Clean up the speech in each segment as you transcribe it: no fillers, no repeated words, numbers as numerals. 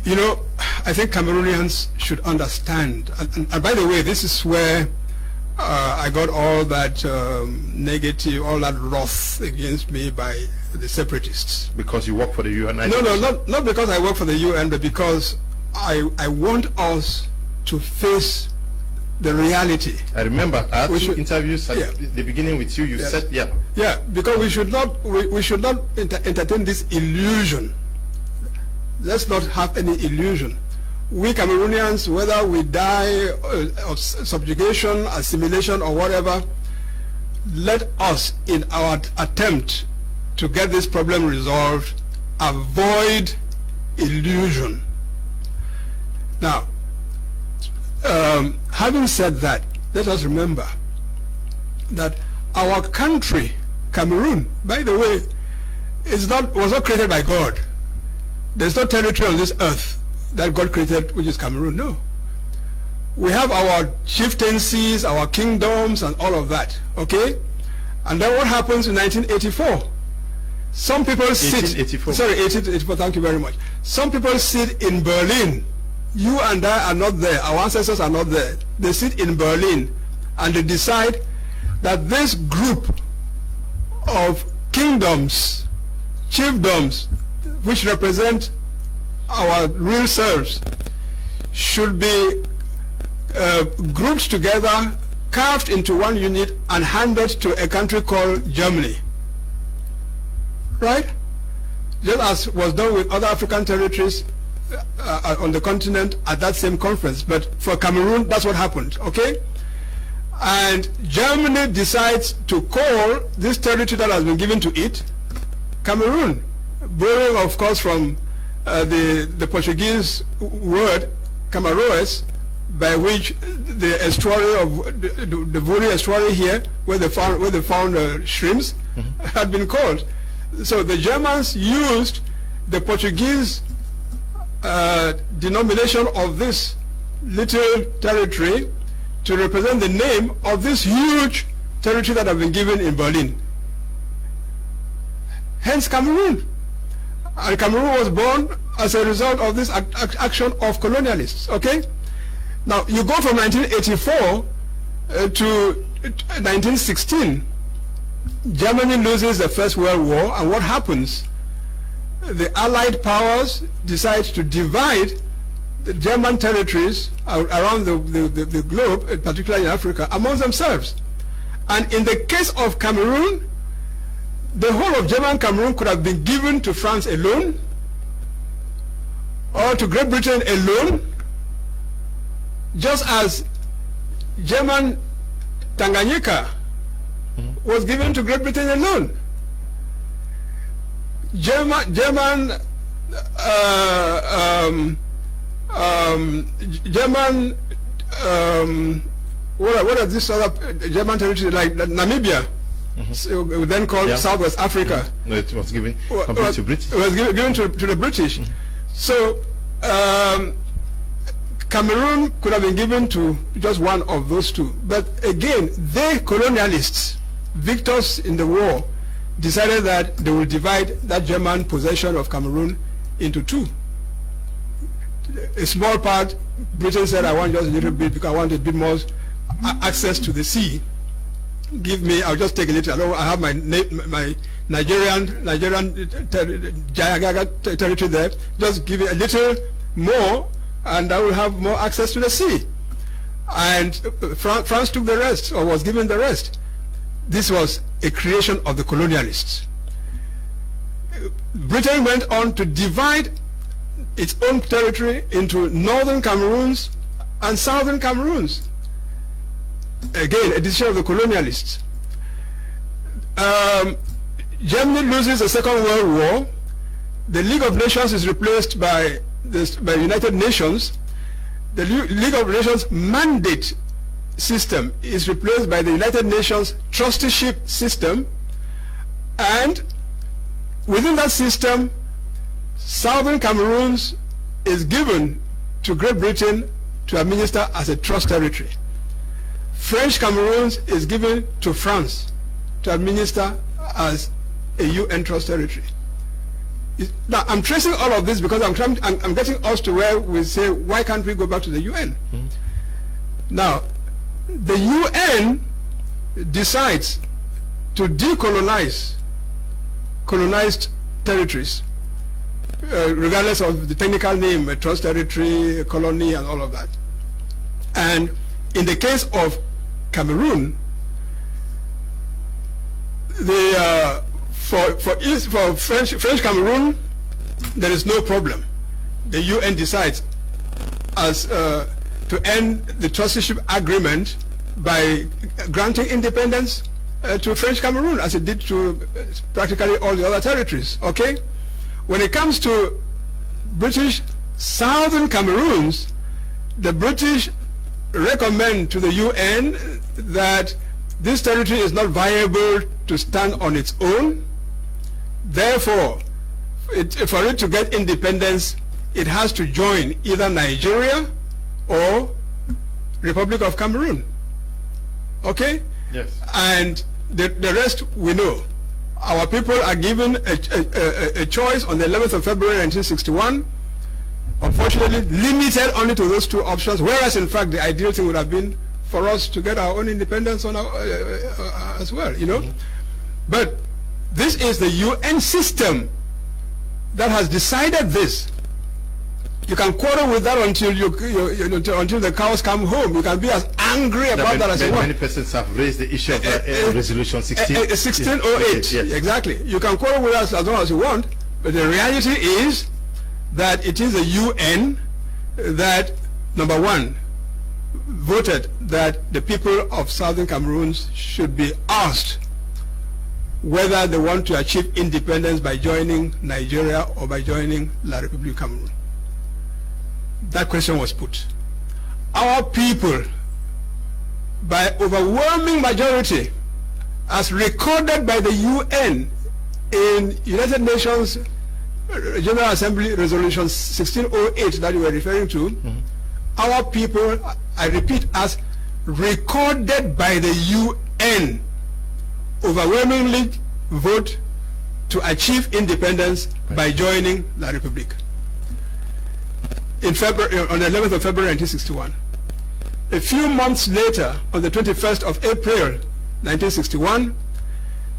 You know, I think Cameroonians should understand, and by the way, this is where I got all that negative, all that wrath against me by the separatists. Because you work for the UN? No, not because I work for the UN, but because I want us to face the reality. I remember I had two interviews at the beginning with you. You said, yeah, because we should not entertain this illusion. Let's not have any illusion. We Cameroonians, whether we die of subjugation, assimilation, or whatever, let us, in our attempt to get this problem resolved, avoid illusion. Now, having said that, let us remember that our country, Cameroon, by the way, was not created by God. There's no territory on this earth that God created, which is Cameroon. No. We have our chieftaincies, our kingdoms, and all of that. Okay? And then what happens in 1984? Some people 1884. Sorry, 1884, thank you very much. Some people sit in Berlin. You and I are not there. Our ancestors are not there. They sit in Berlin and they decide that this group of kingdoms, chiefdoms, which represent our real selves, should be grouped together, carved into one unit, and handed to a country called Germany. Right? Just as was done with other African territories on the continent at that same conference. But for Cameroon, that's what happened. Okay? And Germany decides to call this territory that has been given to it Cameroon, borrowing, of course, from the Portuguese word Camaroes, by which the estuary of the Vuri estuary here, where they found shrimps, had been called. So the Germans used the Portuguese denomination of this little territory to represent the name of this huge territory that had been given in Berlin. Hence Cameroon. And Cameroon was born as a result of this action of colonialists. Okay? Now, you go from 1984 to 1916. Germany loses the First World War, and what happens? The Allied powers decide to divide the German territories around the globe, particularly in Africa, amongst themselves. And in the case of Cameroon, the whole of German Cameroon could have been given to France alone, or to Great Britain alone, just as German Tanganyika was given to Great Britain alone. What are these other German territories like Namibia? So then called Southwest Africa. No, it was given to British. It was given to the British. So Cameroon could have been given to just one of those two. But again, they colonialists, victors in the war, decided that they will divide that German possession of Cameroon into two. A small part, Britain said, I want just a little bit because I want a bit more access to the sea. Give me, I'll just take a little. I have my Nigerian territory there. Just give it a little more, and I will have more access to the sea. And France took the rest, or was given the rest. This was a creation of the colonialists. Britain went on to divide its own territory into northern Cameroons and southern Cameroons. Again, a decision of the colonialists. Germany loses the Second World War. The League of Nations is replaced by United Nations. The League of Nations mandate system is replaced by the United Nations trusteeship system, and within that system, Southern Cameroons is given to Great Britain to administer as a trust territory. French Cameroons is given to France to administer as a UN trust territory. Now, I'm tracing all of this because I'm getting us to where we say, why can't we go back to the UN? Now, the UN decides to decolonize colonized territories, regardless of the technical name, a trust territory, a colony, and all of that. And in the case of Cameroon, for French Cameroon, there is no problem. The UN decides as to end the trusteeship agreement by granting independence to French Cameroon, as it did to practically all the other territories. Okay, when it comes to British Southern Cameroons, the British recommend to the UN that this territory is not viable to stand on its own. Therefore, for it to get independence, it has to join either Nigeria or Republic of Cameroon. Okay? Yes. And the rest we know. Our people are given a choice on the 11th of February 1961, unfortunately limited only to those two options, whereas in fact the ideal thing would have been for us to get our own independence on our, as well, you know. But this is the UN system that has decided this. You can quarrel with that until until the cows come home. You can be as angry about that as you want. Many persons have raised the issue of Resolution 1608. Yes. Exactly. You can quarrel with us as long as you want, but the reality is that it is the UN that, number one, voted that the people of Southern Cameroon should be asked whether they want to achieve independence by joining Nigeria or by joining La République Cameroon. That question was put. Our people, by overwhelming majority, as recorded by the UN in United Nations General Assembly Resolution 1608 that you were referring to, our people, I repeat, as recorded by the UN, overwhelmingly vote to achieve independence by joining La République. In February, on the 11th of February 1961. A few months later, on the 21st of April 1961,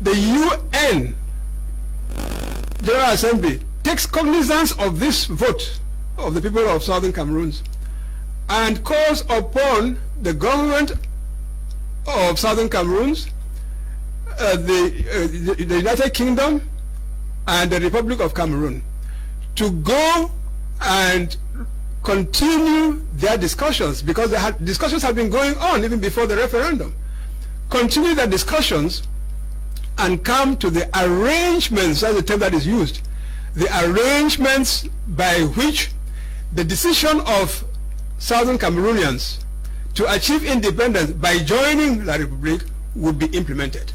the UN General Assembly takes cognizance of this vote of the people of Southern Cameroon and calls upon the government of Southern Cameroon, the United Kingdom, and the Republic of Cameroon to go and continue their discussions, because discussions have been going on even before the referendum. Continue their discussions and come to the arrangements, that's the term that is used, the arrangements by which the decision of Southern Cameroonians to achieve independence by joining La République would be implemented.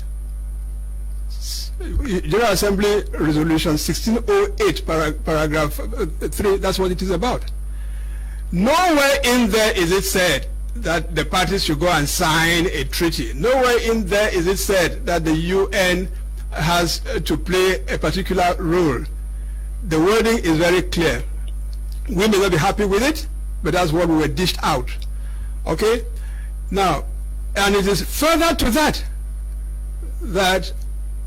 General Assembly Resolution 1608, paragraph 3, that's what it is about. Nowhere in there is it said that the parties should go and sign a treaty. Nowhere in there is it said that the UN has to play a particular role. The wording is very clear. We may not be happy with it, but that's what we were dished out. Okay? Now, and it is further to that, that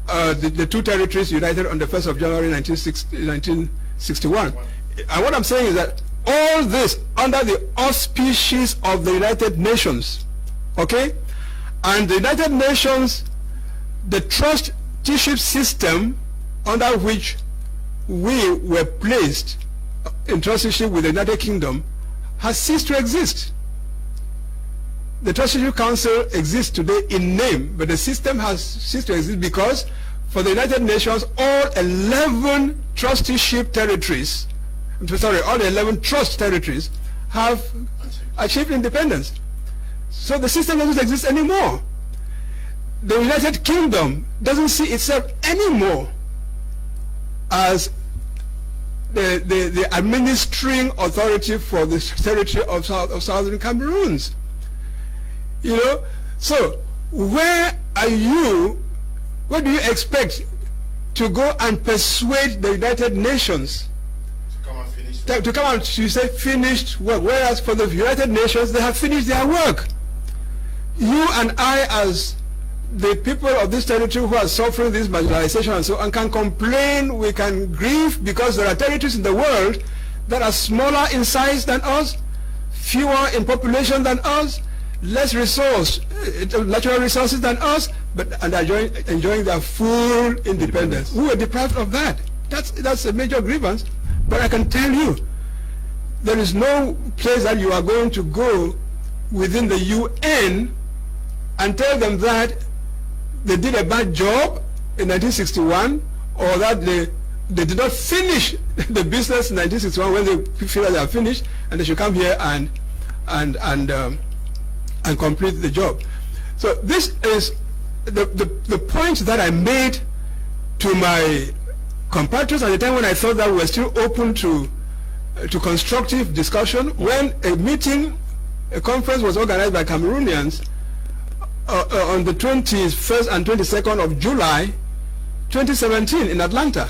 the two territories united on the 1st of January 1961. And what I'm saying is that all this under the auspices of the United Nations, okay? And the United Nations, the trusteeship system under which we were placed in trusteeship with the United Kingdom has ceased to exist. The Trusteeship Council exists today in name, but the system has ceased to exist because for the United Nations, all 11 trusteeship territories, all 11 trust territories have achieved independence. So the system doesn't exist anymore. The United Kingdom doesn't see itself anymore as the administering authority for the territory of Southern Cameroons. You know, so where do you expect to go and persuade the United Nations to come and say finished work, whereas for the United Nations they have finished their work. You and I, as the people of this territory who are suffering this marginalization and so on, can complain, we can grieve, because there are territories in the world that are smaller in size than us, fewer in population than us, less natural resources than us, and are enjoying their full independence. We were deprived of that. That's a major grievance. But I can tell you, there is no place that you are going to go within the UN and tell them that they did a bad job in 1961, or that they did not finish the business in 1961 when they feel that they are finished, and they should come here and complete the job. So this is the point that I made to my compatriots at the time, when I thought that we were still open to constructive discussion, when a conference was organized by Cameroonians on the 21st and 22nd of July 2017 in Atlanta.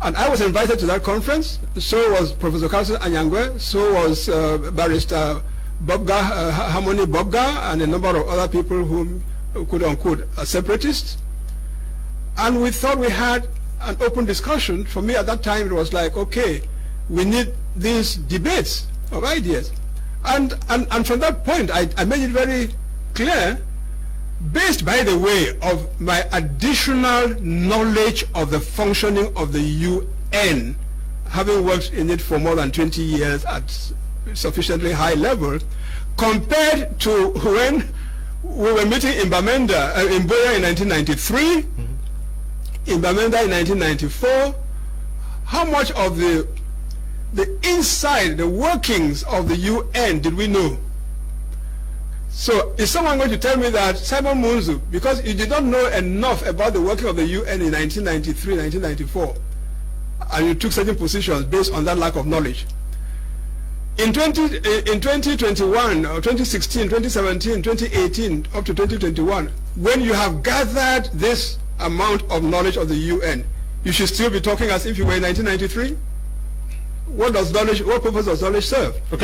And I was invited to that conference. So was Professor Carlson Anyangwe, so was Barrister Bobga, Harmony Bobga, and a number of other people whom, quote unquote, are separatists. And we thought we had an open discussion. For me at that time it was like, okay, we need these debates of ideas. And from that point I made it very clear, based, by the way, of my additional knowledge of the functioning of the UN, having worked in it for more than 20 years at sufficiently high level, compared to when we were meeting in Bamenda, in Boya in 1993, in Bamenda in 1994, how much of the inside, the workings of the UN did we know? So is someone going to tell me that, Simon Munzo, because you did not know enough about the working of the UN in 1993, 1994, and you took certain positions based on that lack of knowledge? In 2021, or 2016, 2017, 2018, up to 2021, when you have gathered this amount of knowledge of the UN, you should still be talking as if you were in 1993? What purpose does knowledge serve? Okay.